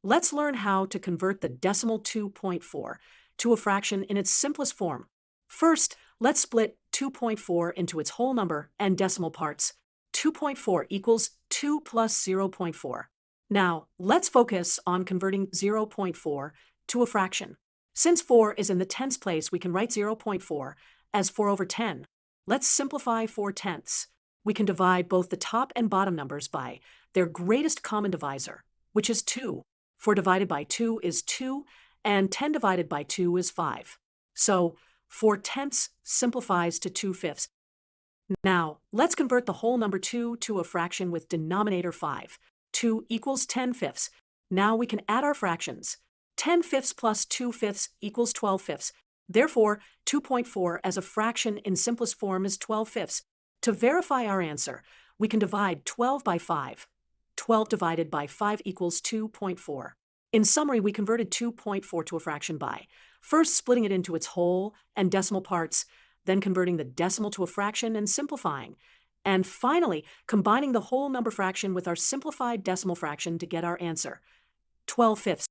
Let's learn how to convert the decimal 2.4 to a fraction in its simplest form. First, let's split 2.4 into its whole number and decimal parts. 2.4 equals 2 plus 0.4. Now, let's focus on converting 0.4 to a fraction. Since 4 is in the tens place, we can write 0.4 as 4 over 10. Let's simplify 4 tenths. We can divide both the top and bottom numbers by their greatest common divisor, which is 2. 4 divided by 2 is 2, and 10 divided by 2 is 5. So 4 tenths simplifies to 2 fifths. Now, let's convert the whole number 2 to a fraction with denominator 5. 2 equals 10 fifths. Now we can add our fractions. 10 fifths plus 2 fifths equals 12 fifths. Therefore, 2.4 as a fraction in simplest form is 12 fifths. To verify our answer, we can divide 12 by 5. 12 divided by 5 equals 2.4. In summary, we converted 2.4 to a fraction by first splitting it into its whole and decimal parts, then converting the decimal to a fraction and simplifying, and finally combining the whole number fraction with our simplified decimal fraction to get our answer, 12 fifths.